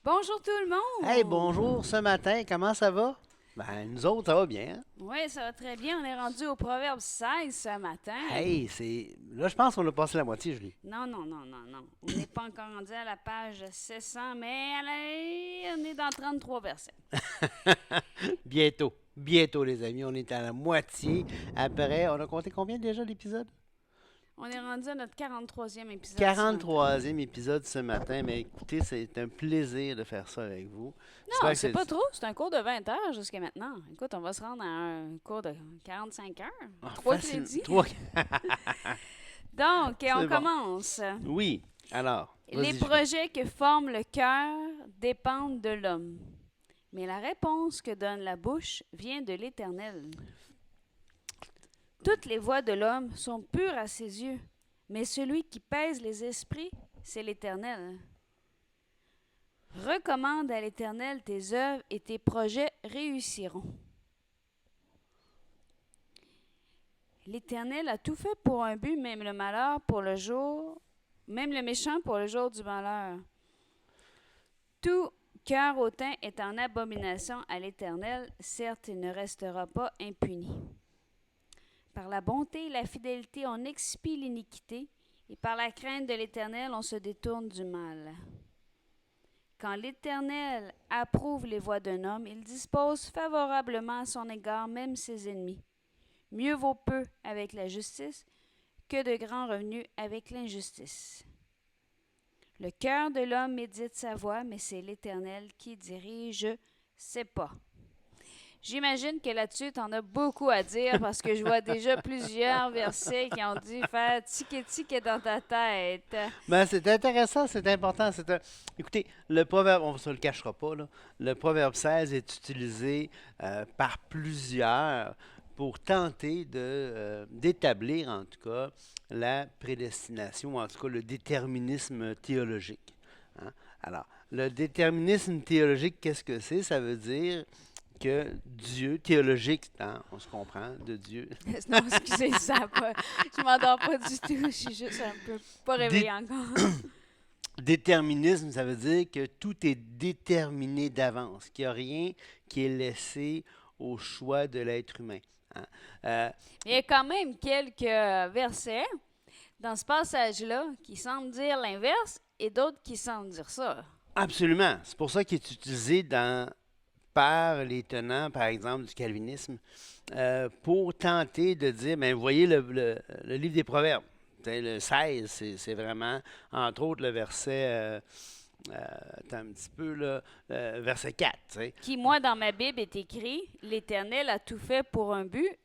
Bonjour tout le Hey, monde! bonjour ce matin, comment ça va? Ben, nous autres, ça va bien, hein? Oui, ça va très bien. On est rendu au proverbe 16 ce matin. Hey, c'est. Là, je pense qu'on a passé la moitié, Julie. Non, non, non, non, non. On n'est pas encore rendu à la page 600, mais allez, on est dans 33 versets. Bientôt. Bientôt, les amis. On est à la moitié. Après, on a compté combien déjà l'épisode? On est rendu à notre 43e épisode ce matin. 43e épisode ce matin. Mais écoutez, c'est un plaisir de faire ça avec vous. Non, J'espère que c'est pas c'est. trop. C'est un cours de 20 heures jusqu'à maintenant. Écoute, on va se rendre à un cours de 45 heures. Trois Facile. crédits. Trois. Donc, on C'est bon. commence. Oui. Alors, Les vas-y, Julie. projets que forme le cœur dépendent de l'homme. Mais la réponse que donne la bouche vient de l'Éternel. Toutes les voies de l'homme sont pures à ses yeux, mais celui qui pèse les esprits, c'est l'Éternel. Recommande à l'Éternel tes œuvres et tes projets réussiront. L'Éternel a tout fait pour un but, même le malheur pour le jour, même le méchant pour le jour du malheur. Tout cœur hautain est en abomination à l'Éternel, certes il ne restera pas impuni. Par la bonté et la fidélité, on expie l'iniquité, et par la crainte de l'Éternel, on se détourne du mal. Quand l'Éternel approuve les voies d'un homme, il dispose favorablement à son égard même ses ennemis. Mieux vaut peu avec la justice que de grands revenus avec l'injustice. Le cœur de l'homme médite sa voie, mais c'est l'Éternel qui dirige ses pas. J'imagine que là-dessus, tu en as beaucoup à dire parce que je vois déjà plusieurs versets qui ont dû faire tic-tic dans ta tête. Ben, c'est intéressant, c'est important. Écoutez, le proverbe, on ne se le cachera pas, là, le proverbe 16 est utilisé par plusieurs pour tenter d'établir, en tout cas, la prédestination, ou en tout cas le déterminisme théologique, hein. Alors, le déterminisme théologique, qu'est-ce que c'est? Ça veut dire que Dieu, théologique, hein, on se comprend, de Dieu, Non, excusez, ça pas. Je m'endors pas du tout. Je suis juste un peu pas dé- réveillée encore. déterminisme, ça veut dire que tout est déterminé d'avance, qu'il n'y a rien qui est laissé au choix de l'être humain, hein. Euh, Mais il y a quand même quelques versets dans ce passage-là qui semblent dire l'inverse et d'autres qui semblent dire ça. Absolument. C'est pour ça qu'il est utilisé par les tenants, par exemple, du calvinisme, pour tenter de dire, ben, vous voyez le livre des Proverbes. Le 16, c'est vraiment, entre autres, le verset, attends un petit peu, là, verset 4. Qui, moi, dans ma Bible, est écrit l'Éternel a tout fait pour un but,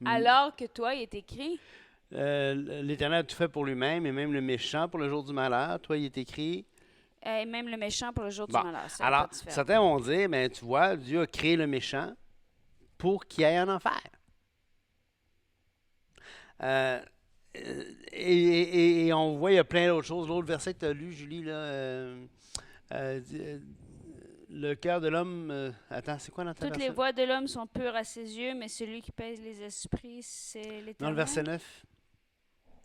Mm. alors que toi, il est écrit L'Éternel a tout fait pour lui-même, et même le méchant pour le jour du malheur. Toi, il est écrit. et même le méchant pour le jour du Bon, malheur. Ça n'est pas alors, différent. certains vont dire, ben, tu vois, Dieu a créé le méchant pour qu'il aille en enfer. Euh, et on voit, il y a plein d'autres choses. L'autre verset que tu as lu, Julie, là, euh, euh, le cœur de l'homme. Attends, c'est quoi dans ta Toutes les version? voies de l'homme sont pures à ses yeux, mais celui qui pèse les esprits, c'est Dans le l'Éternel. verset 9.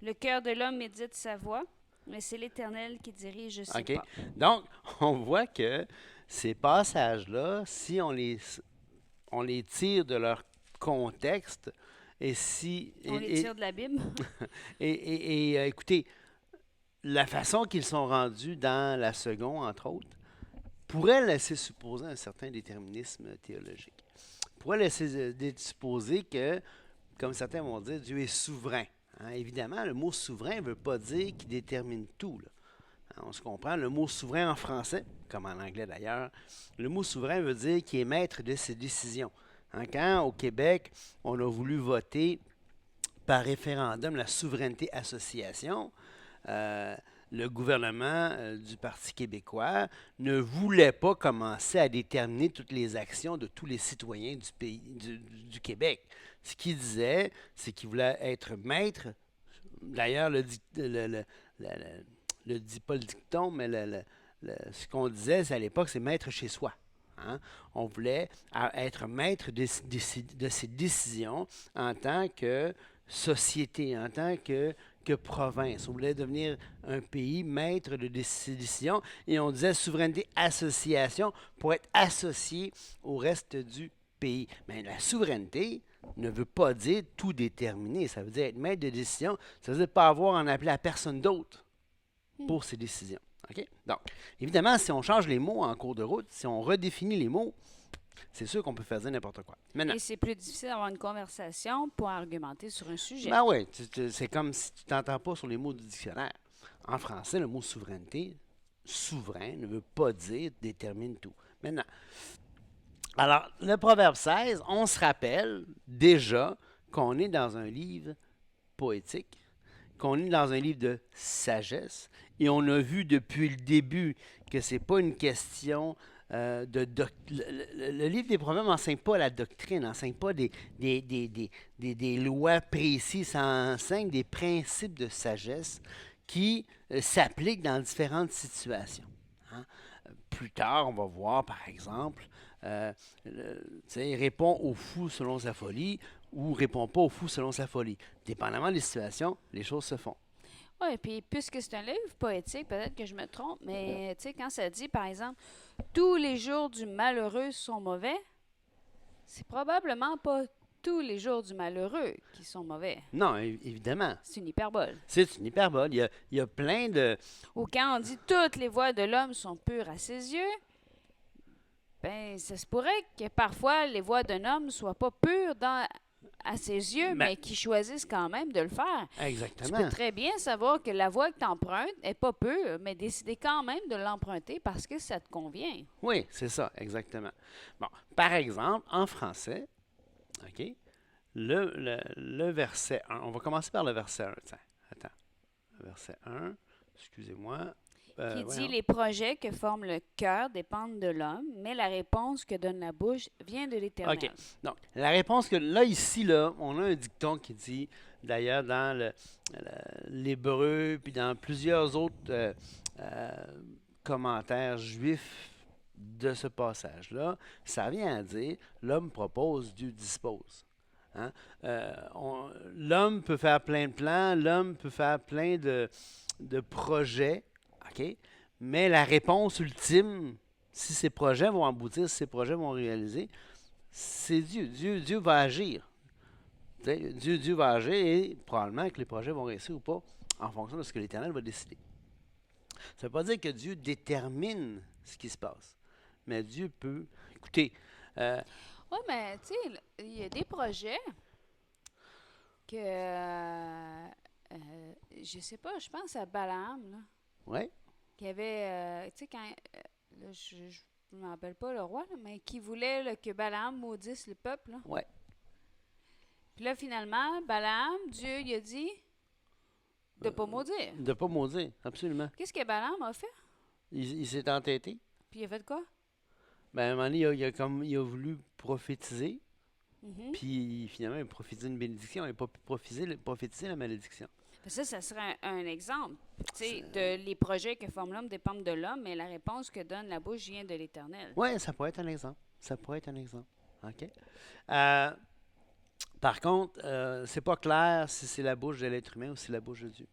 Le cœur de l'homme médite sa voix, mais c'est l'Éternel qui dirige ses OK. pas. Donc, on voit que ces passages-là, si on les tire de leur contexte, et si. On les tire de la Bible. Écoutez, la façon qu'ils sont rendus dans la seconde, entre autres, pourrait laisser supposer un certain déterminisme théologique. Pourrait laisser supposer que, comme certains vont dire, Dieu est souverain, hein. Évidemment, le mot souverain ne veut pas dire qu'il détermine tout, là. Hein, on se comprend, le mot souverain en français, comme en anglais d'ailleurs, le mot souverain veut dire qu'il est maître de ses décisions. Hein, quand au Québec, on a voulu voter par référendum la souveraineté association, euh, le gouvernement du Parti québécois ne voulait pas commencer à déterminer toutes les actions de tous les citoyens du pays, du Québec. Ce qu'il disait, c'est qu'il voulait être maître. D'ailleurs, dit pas le dicton, mais ce qu'on disait à l'époque, c'est maître chez soi. Hein? On voulait être maître de ses décisions en tant que société, en tant que province. On voulait devenir un pays maître de ses décisions et on disait souveraineté association pour être associé au reste du pays. Mais la souveraineté ne veut pas dire tout déterminer. Ça veut dire être maître de décision. Ça veut dire pas avoir à en appeler à personne d'autre pour ses décisions. OK? Donc, évidemment, si on change les mots en cours de route, si on redéfinit les mots, c'est sûr qu'on peut faire dire n'importe quoi. Maintenant, Et c'est plus difficile d'avoir une conversation pour argumenter sur un sujet. ben oui, c'est comme si tu t'entends pas sur les mots du dictionnaire. En français, le mot souveraineté, souverain, ne veut pas dire détermine tout. Maintenant, alors, le proverbe 16, on se rappelle déjà qu'on est dans un livre poétique, qu'on est dans un livre de sagesse, et on a vu depuis le début que c'est pas une question le livre des Proverbes n'enseigne pas la doctrine, n'enseigne pas des lois précises, ça enseigne des principes de sagesse qui s'appliquent dans différentes situations. Hein. Plus tard, on va voir, par exemple, répond au fou selon sa folie ou répond pas au fou selon sa folie. Dépendamment des situations, les choses se font. Oui, puis puisque c'est un livre poétique, peut-être que je me trompe, mais tu sais, quand ça dit, par exemple, tous les jours du malheureux sont mauvais, c'est probablement pas tous les jours du malheureux qui sont mauvais. Non, évidemment. C'est une hyperbole. C'est une hyperbole. Il y a plein de... Ou quand on dit toutes les voies de l'homme sont pures à ses yeux, ben ça se pourrait que parfois les voies d'un homme soient pas pures à ses yeux, mais qui choisissent quand même de le faire. Exactement. Tu peux très bien savoir que la voie que tu empruntes n'est pas pure, mais décider quand même de l'emprunter parce que ça te convient. Oui, c'est ça, exactement. Bon, par exemple, en français, OK, le verset 1, on va commencer par le verset 1. Tiens, attends. Le verset 1, excusez-moi. Qui dit les projets que forme le cœur dépendent de l'homme, mais la réponse que donne la bouche vient de l'Éternel. OK. Donc, la réponse que là, ici, là, on a un dicton qui dit, d'ailleurs, dans l'hébreu, puis dans plusieurs autres commentaires juifs de ce passage-là, ça vient à dire l'homme propose, Dieu dispose. Hein? L'homme peut faire plein de plans, l'homme peut faire plein de projets. OK? Mais la réponse ultime, si ces projets vont aboutir, si ces projets vont réaliser, c'est Dieu. Dieu va agir. Dieu va agir et probablement que les projets vont réussir ou pas en fonction de ce que l'Éternel va décider. Ça ne veut pas dire que Dieu détermine ce qui se passe. Mais Dieu peut... Écoutez... oui, mais tu sais, il y a des projets que... je sais pas, je pense à Balaam, là. Oui. Qui avait, tu sais, quand, là, je ne me rappelle pas le roi, là, mais qui voulait là, que Balaam maudisse le peuple. Oui. Puis là, finalement, Balaam, Dieu, il a dit de ne pas maudire. De ne pas maudire, absolument. Qu'est-ce que Balaam a fait? Il s'est entêté. Puis il a fait quoi? Ben, à un moment donné, il a voulu prophétiser. Puis finalement, il a prophétisé une bénédiction. Il n'a pas pu prophétiser la malédiction. Ça serait un exemple. Tu sais, les projets que forme l'homme dépendent de l'homme, mais la réponse que donne la bouche vient de l'Éternel. Oui, ça pourrait être un exemple. OK? Par contre, c'est pas clair si c'est la bouche de l'être humain ou si c'est la bouche de Dieu.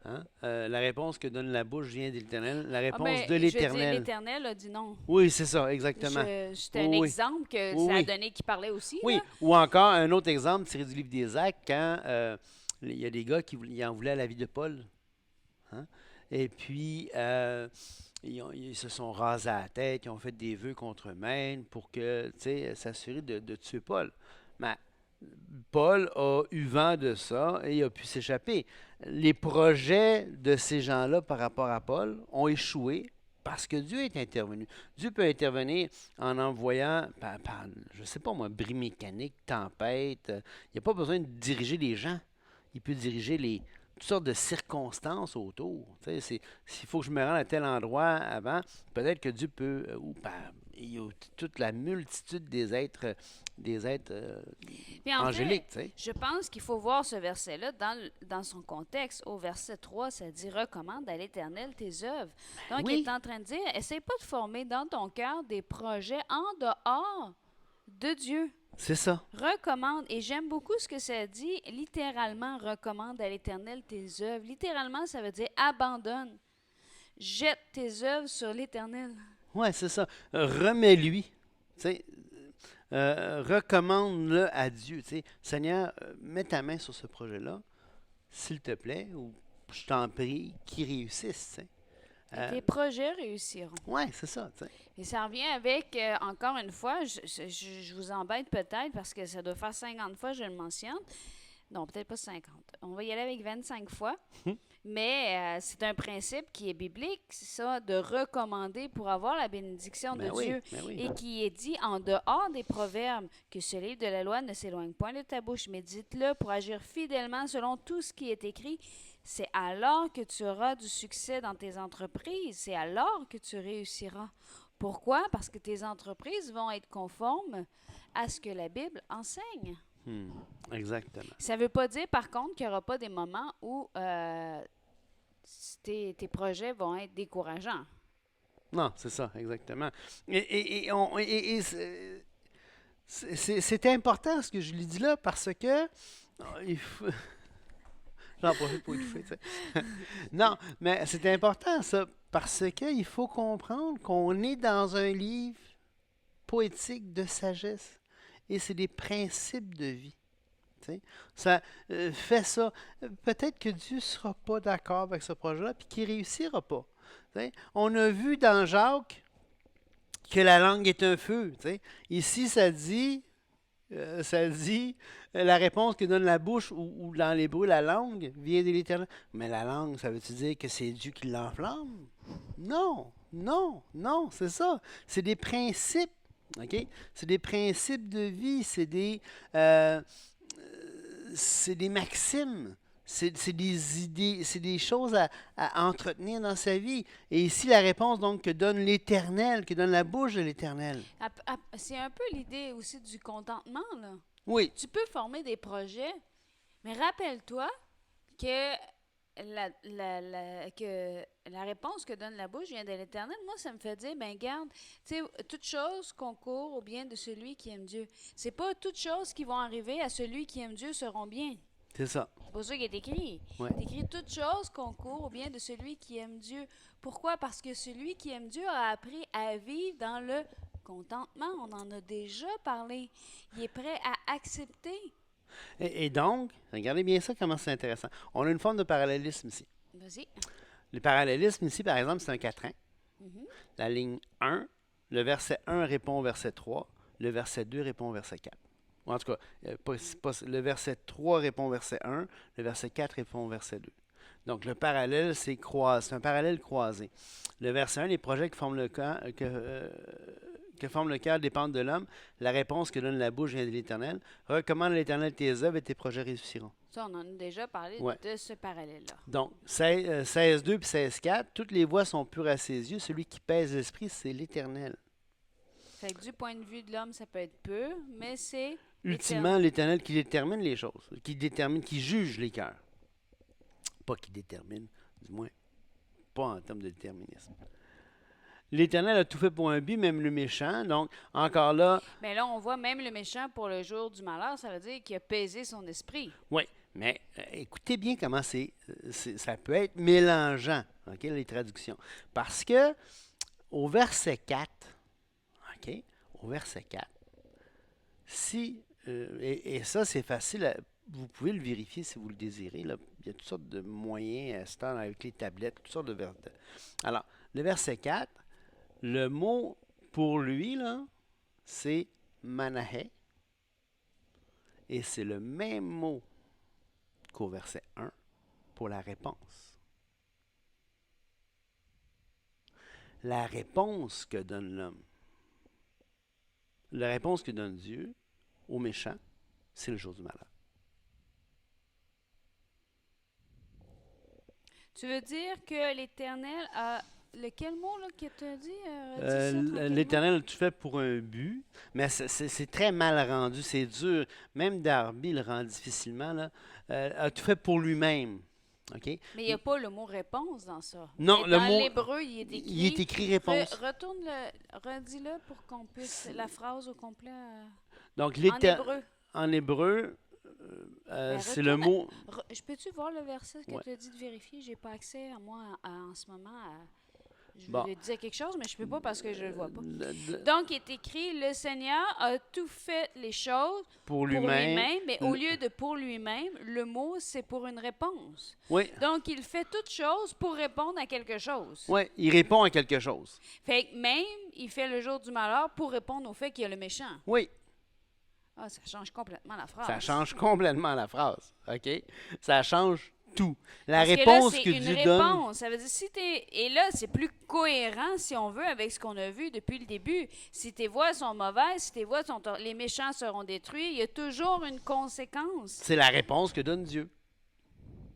Hein? La réponse que donne la bouche vient de l'Éternel. La réponse de l'Éternel. L'Éternel a dit non. Oui, c'est ça, exactement. C'était un exemple que ça a donné qui parlait aussi. Oui, là. ou encore un autre exemple tiré du livre des Actes, quand il y a des gars qui en voulaient à la vie de Paul. Hein? Et puis, ils se sont rasés à la tête, ils ont fait des vœux contre eux-mêmes pour s'assurer de tuer Paul. Mais Paul a eu vent de ça et il a pu s'échapper. Les projets de ces gens-là par rapport à Paul ont échoué parce que Dieu est intervenu. Dieu peut intervenir en envoyant, je ne sais pas moi, bris mécanique, tempête. Il n'y a pas besoin de diriger les gens. Il peut diriger toutes sortes de circonstances autour. S'il faut que je me rende à tel endroit avant, peut-être que Dieu peut, il y a toute la multitude des êtres angéliques. Je pense qu'il faut voir ce verset-là dans son contexte. Au verset 3, ça dit « Recommande à l'Éternel tes œuvres ». Donc, il est en train de dire « Essaye pas de former dans ton cœur des projets en dehors de Dieu. » C'est ça. Recommande, et j'aime beaucoup ce que ça dit, littéralement, recommande à l'Éternel tes œuvres. Littéralement, ça veut dire abandonne. Jette tes œuvres sur l'Éternel. Ouais, c'est ça. Remets-lui. Tu sais, recommande-le à Dieu. Tu sais, Seigneur, mets ta main sur ce projet-là, s'il te plaît, ou je t'en prie, qu'il réussisse. Tu sais. Et tes projets réussiront. Ouais, c'est ça. Tu sais. Et ça revient avec, encore une fois, je vous embête peut-être parce que ça doit faire 50 fois que je le mentionne. Non, peut-être pas 50. On va y aller avec 25 fois. Mais c'est un principe qui est biblique, c'est ça, de recommander pour avoir la bénédiction de Dieu. Et qui est dit en dehors des proverbes, que ce livre de la loi ne s'éloigne point de ta bouche, mais dites-le pour agir fidèlement selon tout ce qui est écrit. C'est alors que tu auras du succès dans tes entreprises. C'est alors que tu réussiras. Pourquoi? Parce que tes entreprises vont être conformes à ce que la Bible enseigne. Exactement. Ça ne veut pas dire, par contre, qu'il n'y aura pas des moments où tes projets vont être décourageants. Non, c'est ça, exactement. C'est important ce que je lui dis là parce que il faut, j'en profite pour étouffer, tu sais. Non, mais c'est important ça parce qu'il faut comprendre qu'on est dans un livre poétique de sagesse et c'est des principes de vie. Ça fait ça. Peut-être que Dieu ne sera pas d'accord avec ce projet-là et qu'il ne réussira pas. T'sais. On a vu dans Jacques que la langue est un feu. T'sais. Ici, ça dit la réponse que donne la bouche ou dans l'hébreu, la langue vient de l'Éternel. Mais la langue, ça veut-tu dire que c'est Dieu qui l'enflamme? Non, non, non, c'est ça. C'est des principes. OK? C'est des principes de vie. C'est des maximes, c'est des idées, c'est des choses à entretenir dans sa vie. Et ici, la réponse donc que donne l'Éternel, que donne la bouche de l'Éternel. C'est un peu l'idée aussi du contentement, là. Oui. Tu peux former des projets, mais rappelle-toi que la réponse que donne la bouche vient de l'Éternel. Moi, ça me fait dire, ben garde, tu sais, toute chose concourt au bien de celui qui aime Dieu. C'est pas toutes choses qui vont arriver à celui qui aime Dieu seront bien. C'est ça. C'est pas ça qui est écrit. Ouais. C'est écrit toutes choses concourent au bien de celui qui aime Dieu. Pourquoi? Parce que celui qui aime Dieu a appris à vivre dans le contentement. On en a déjà parlé. Il est prêt à accepter. Et donc, regardez bien ça, comment c'est intéressant. On a une forme de parallélisme ici. Vas-y. Le parallélisme ici, par exemple, c'est un quatrain. La ligne 1, le verset 1 répond au verset 3, le verset 2 répond au verset 4. Ou en tout cas, le verset 3 répond au verset 1, le verset 4 répond au verset 2. Donc, le parallèle, c'est un parallèle croisé. Le verset 1, les projets qui forment le cœur, que forme le cœur dépendent de l'homme. La réponse que donne la bouche vient de l'Éternel. Recommande à l'Éternel tes œuvres et tes projets réussiront. Ça, on en a déjà parlé de ce parallèle-là. Donc, 16.2 puis 16.4, toutes les voies sont pures à ses yeux. Celui qui pèse l'esprit, c'est l'Éternel. Fait que du point de vue de l'homme, ça peut être pur, mais c'est ultimement l'Éternel qui détermine les choses, qui juge les cœurs. Pas qui détermine, du moins, pas en termes de déterminisme. L'Éternel a tout fait pour un but, même le méchant. Donc, encore là... Mais là, on voit même le méchant pour le jour du malheur, ça veut dire qu'il a pesé son esprit. Oui, mais écoutez bien comment ça peut être mélangeant, okay, les traductions. Parce que au verset 4, okay, au verset 4, et ça, c'est facile, vous pouvez le vérifier si vous le désirez. Là. Il y a toutes sortes de moyens à ce temps avec les tablettes, toutes sortes de verbes. Alors, le verset 4, le mot pour lui, là, c'est Manahé. Et c'est le même mot qu'au verset 1 pour la réponse. La réponse que donne l'homme, la réponse que donne Dieu aux méchants, c'est le jour du malheur. Tu veux dire que l'Éternel a... Lequel mot là, que tu as dit? L'Éternel a tout fait pour un but, mais c'est très mal rendu, c'est dur. Même Darby le rend difficilement. Là, a tout fait pour lui-même. Okay? Mais il n'y a pas le mot réponse dans ça. Non, mais le dans mot. l'hébreu, il est écrit. Il est écrit réponse. Redis-le pour qu'on puisse. La phrase au complet. Donc, En hébreu. en hébreu, Ben, c'est le retourne mot. Je peux-tu voir le verset que Ouais. tu as dit de vérifier? J'ai pas accès à moi en ce moment. Je Bon. veux dire quelque chose, mais je peux pas parce que je le vois pas. Le- Donc, il est écrit, le Seigneur a tout fait les choses Pour pour lui-même. lui-même, mais au lieu de pour lui-même, le mot, c'est pour une réponse. Oui, Donc, il fait toute chose pour répondre à quelque chose. oui, il répond à quelque chose. Fait que même, il fait le jour du malheur pour répondre au fait qu'il y a le méchant. Oui, Ah, ça change complètement la phrase. ça change complètement la phrase. OK? Ça change tout. La Parce réponse que que là, c'est une Dieu donne. réponse. Ça veut dire, si t'es... Et là, c'est plus cohérent, si on veut, avec ce qu'on a vu depuis le début. Si tes voies sont mauvaises, si tes voies sont... Les méchants seront détruits, il y a toujours une conséquence. C'est la réponse que donne Dieu.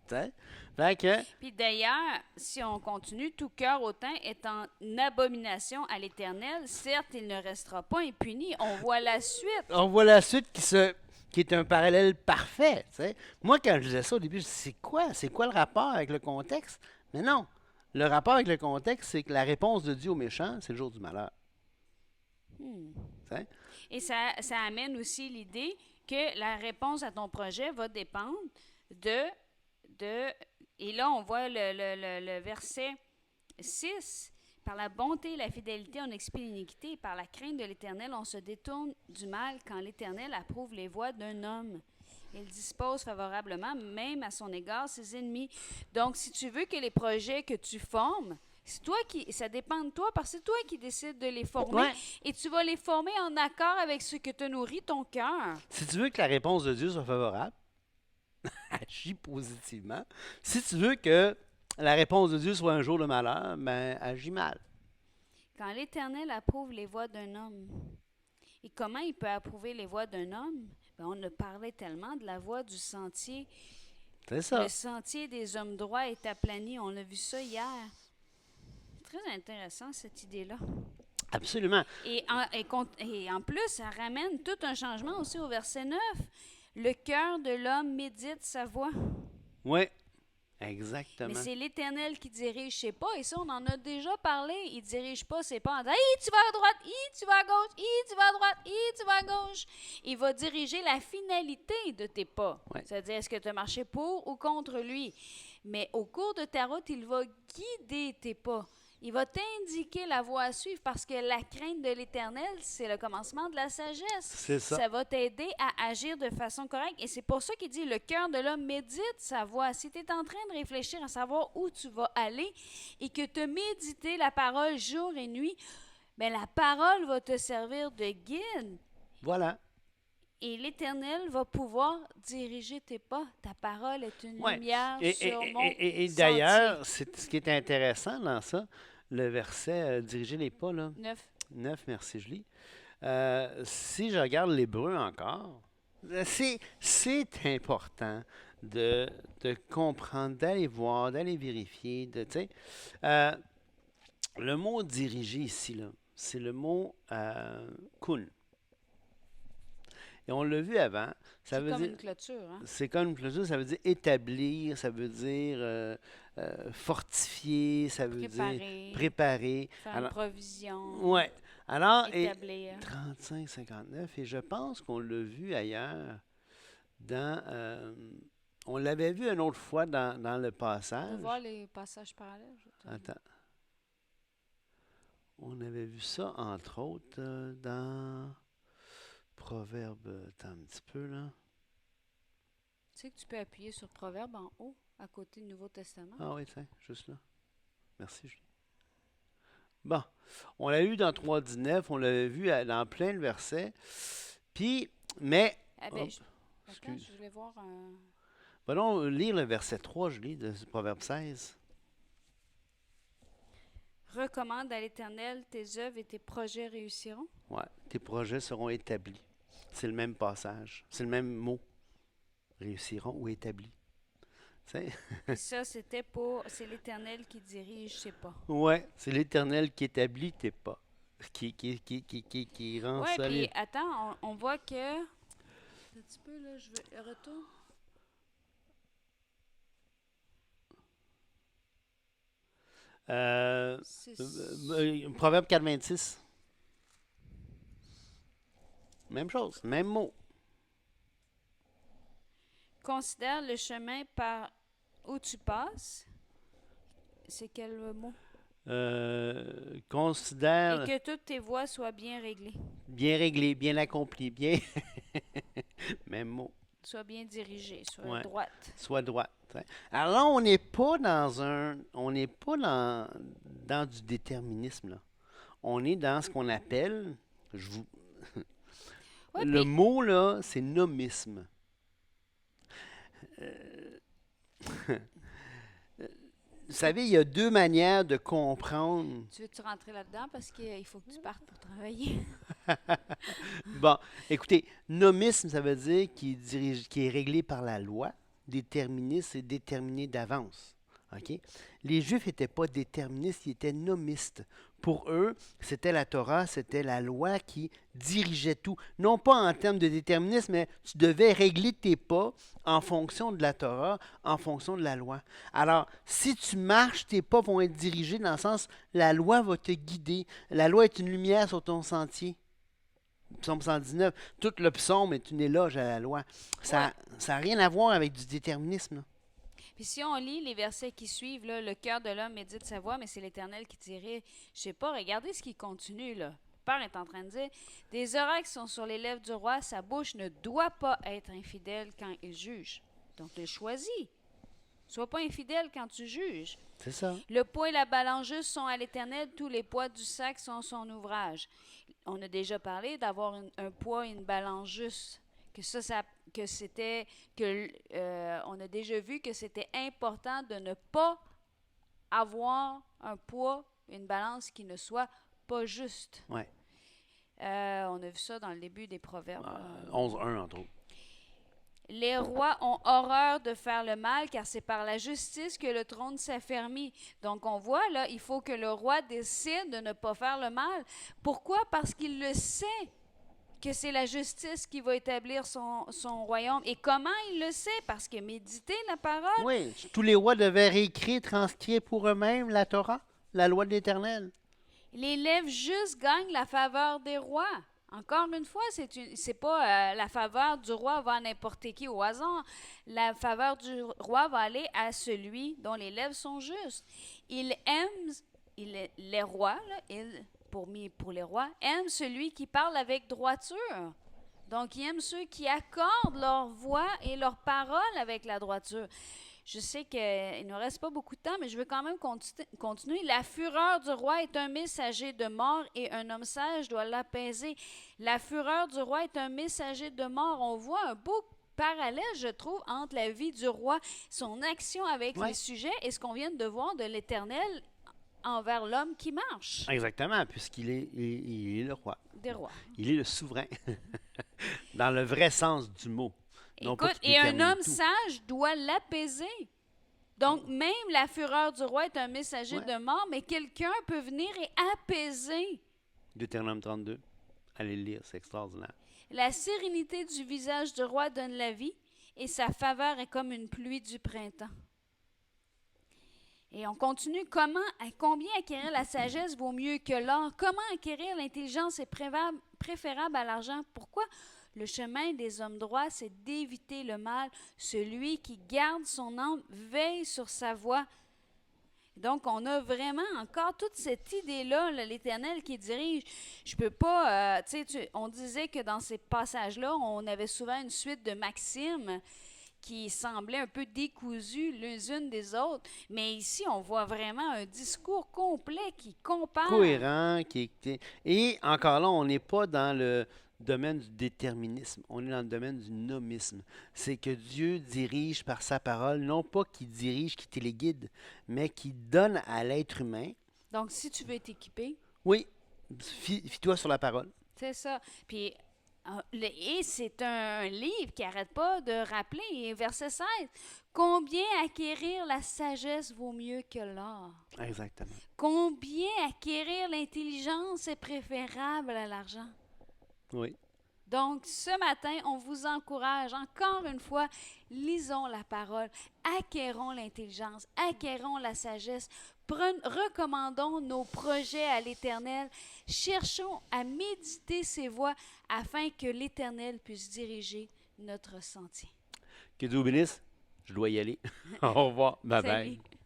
Tu sais? Fait que, Puis d'ailleurs, si on continue, tout cœur hautain est en abomination à l'Éternel. Certes, il ne restera pas impuni. On voit la suite. on voit la suite qui est un parallèle parfait. Tu sais. Moi, quand je disais ça au début, je me disais, c'est quoi? C'est quoi le rapport avec le contexte? Mais non. Le rapport avec le contexte, c'est que la réponse de Dieu aux méchants, c'est le jour du malheur. Hmm. Tu sais? Et ça amène aussi l'idée que la réponse à ton projet va dépendre de et là, on voit le verset 6. Par la bonté et la fidélité, on expie l'iniquité. Et par la crainte de l'Éternel, on se détourne du mal quand l'Éternel approuve les voies d'un homme. Il dispose favorablement, même à son égard, ses ennemis. Donc, si tu veux que les projets que tu formes, ça dépend de toi, parce que c'est toi qui décides de les former. Ouais. Et tu vas les former en accord avec ce que te nourrit ton cœur. Si tu veux que la réponse de Dieu soit favorable, agis positivement. Si tu veux que la réponse de Dieu soit un jour de malheur, ben agis mal. Quand l'Éternel approuve les voies d'un homme, et comment il peut approuver les voies d'un homme? Ben, on a parlé tellement de la voie du sentier. C'est ça. Le sentier des hommes droits est aplani. On a vu ça hier. Très intéressant, cette idée-là. Absolument. Et en plus, ça ramène tout un changement aussi au verset 9. Le cœur de l'homme médite sa voie. Oui, Mais exactement. c'est l'Éternel qui dirige ses pas. Et ça, on en a déjà parlé. Il ne dirige pas ses pas en disant « Hi, tu vas à droite, hi, tu vas à gauche, hi, tu vas à droite, hi, tu vas à gauche. » Il va diriger la finalité de tes pas. Ouais. C'est-à-dire, est-ce que tu as marché pour ou contre lui? Mais au cours de ta route, il va guider tes pas. Il va t'indiquer la voie à suivre parce que la crainte de l'Éternel, c'est le commencement de la sagesse. C'est ça. Ça va t'aider à agir de façon correcte. Et c'est pour ça qu'il dit le cœur de l'homme médite sa voie. Si tu es en train de réfléchir à savoir où tu vas aller et que tu méditer la parole jour et nuit, bien, la parole va te servir de guide. Voilà. Et l'Éternel va pouvoir diriger tes pas. Ta parole est une Ouais. lumière sur mon Et sentier. d'ailleurs, ce qui est intéressant dans ça, le verset diriger les pas, là, 9, merci Julie. Si je regarde l'hébreu encore, c'est important de comprendre, d'aller voir, d'aller vérifier. Tu sais, le mot diriger ici, là, c'est le mot kun. Et on l'a vu avant. Ça C'est veut comme dire, une clôture. Hein? c'est comme une clôture, ça veut dire établir, ça veut dire fortifier, ça veut dire Préparer, préparer. faire Alors, une provision, ouais. Alors, et établir. 35-59, et je pense qu'on l'a vu ailleurs dans. On l'avait vu une autre fois dans le On passage. peut voir les passages parallèles. Attends. On avait vu ça, entre autres, dans Proverbe. Attends un petit peu, là. Tu sais que tu peux appuyer sur Proverbe en haut, à côté du Nouveau Testament. Ah oui, tiens, juste là. Merci, Julie. Bon, on l'a eu dans 3.19, on l'avait vu dans plein de versets. Puis, mais, Ah ben, hop, attends, excuse. je voulais voir un... Allons lire le verset 3, Julie, de Proverbe 16. Recommande à l'Éternel tes œuvres et tes projets réussiront. Ouais, tes projets seront établis. C'est le même passage, c'est le même mot. Réussiront ou établis. Tu sais? Et ça, c'est l'Éternel qui dirige ses pas. Ouais, c'est l'Éternel qui établit tes pas, qui rend Ouais, puis solide. attends, on voit que... Un petit peu, là, je veux... Retour. Proverbe 4.26. Même chose, même mot. Considère le chemin par où tu passes. C'est quel mot? Et Considère que toutes tes voies soient bien réglées, bien réglé, bien accompli, bien. Même mot. soient bien dirigées, soient Ouais. droites. Soit droite. Hein. Alors là, on n'est pas dans on n'est pas dans du déterminisme là. On est dans ce qu'on appelle, je vous, Ouais, le puis mot là, c'est nomisme. Vous savez, il y a deux manières de comprendre. tu veux-tu rentrer là-dedans parce qu'il faut que tu partes pour travailler? Bon, écoutez, nomisme, ça veut dire qui est réglé par la loi. Déterministe, c'est déterminé d'avance. OK? Les Juifs n'étaient pas déterministes, ils étaient nomistes. Pour eux, c'était la Torah, c'était la loi qui dirigeait tout. Non pas en termes de déterminisme, mais tu devais régler tes pas en fonction de la Torah, en fonction de la loi. Alors, si tu marches, tes pas vont être dirigés dans le sens, la loi va te guider. La loi est une lumière sur ton sentier. Psaume 119, tout le psaume est une éloge à la loi. Ça n'a rien à voir avec du déterminisme. Là. Puis si on lit les versets qui suivent, là, le cœur de l'homme médite sa voix, mais c'est l'Éternel qui dirait, je sais pas, regardez ce qui continue, là. Le Père est en train de dire, des oreilles sont sur les lèvres du roi, sa bouche ne doit pas être infidèle quand il juge. Donc, il choisit. Sois pas infidèle quand tu juges. C'est ça. Le poids et la balance juste sont à l'Éternel, tous les poids du sac sont son ouvrage. On a déjà parlé d'avoir un poids et une balance juste. On a déjà vu que c'était important de ne pas avoir un poids, une balance qui ne soit pas juste. Ouais. On a vu ça dans le début des Proverbes. 11.1 entre autres. Les rois ont horreur de faire le mal, car c'est par la justice que le trône s'affermit. Donc, on voit là, il faut que le roi décide de ne pas faire le mal. Pourquoi? Parce qu'il le sait que c'est la justice qui va établir son royaume. Et comment il le sait? Parce que méditer la parole. Oui, tous les rois devaient réécrire, transcrire pour eux-mêmes la Torah, la loi de l'Éternel. Les lèvres justes gagnent la faveur des rois. Encore une fois, c'est pas la faveur du roi va à n'importe qui au hasard. La faveur du roi va aller à celui dont les lèvres sont justes. Les rois, là, pour les rois, aiment celui qui parle avec droiture. Donc, ils aiment ceux qui accordent leur voix et leur parole avec la droiture. Je sais qu'il ne nous reste pas beaucoup de temps, mais je veux quand même continuer. La fureur du roi est un messager de mort et un homme sage doit l'apaiser. La fureur du roi est un messager de mort. On voit un beau parallèle, je trouve, entre la vie du roi, son action avec les sujets et ce qu'on vient de voir de l'Éternel envers l'homme qui marche. Exactement, puisqu'il est, il est le roi. Des rois. Il est le souverain, dans le vrai sens du mot. Écoute, et un homme sage doit l'apaiser. Donc, même la fureur du roi est un messager de mort, mais quelqu'un peut venir et apaiser. Deutéronome 32, allez le lire, c'est extraordinaire. La sérénité du visage du roi donne la vie, et sa faveur est comme une pluie du printemps. Et on continue. Combien acquérir la sagesse vaut mieux que l'or? Comment acquérir l'intelligence est préférable à l'argent? Pourquoi? Le chemin des hommes droits, c'est d'éviter le mal. Celui qui garde son âme veille sur sa voie. Donc, on a vraiment encore toute cette idée-là, l'Éternel qui dirige. Je peux pas... on disait que dans ces passages-là, on avait souvent une suite de maximes qui semblaient un peu décousues les unes des autres. Mais ici, on voit vraiment un discours complet qui compare. Cohérent. Et encore là, on n'est pas dans le domaine du déterminisme, on est dans le domaine du nomisme. C'est que Dieu dirige par sa parole, non pas qu'il dirige, qu'il téléguide, mais qu'il donne à l'être humain. Donc, si tu veux être équipé. Oui, fie-toi sur la parole. C'est ça. Puis, et c'est un livre qui n'arrête pas de rappeler, verset 16, combien acquérir la sagesse vaut mieux que l'or. Exactement. Combien acquérir l'intelligence est préférable à l'argent. Oui. Donc, ce matin, on vous encourage encore une fois, lisons la parole, acquérons l'intelligence, acquérons la sagesse, recommandons nos projets à l'Éternel, cherchons à méditer ses voies afin que l'Éternel puisse diriger notre sentier. Que Dieu vous bénisse. Je dois y aller. Au revoir. Bye bye. Salut.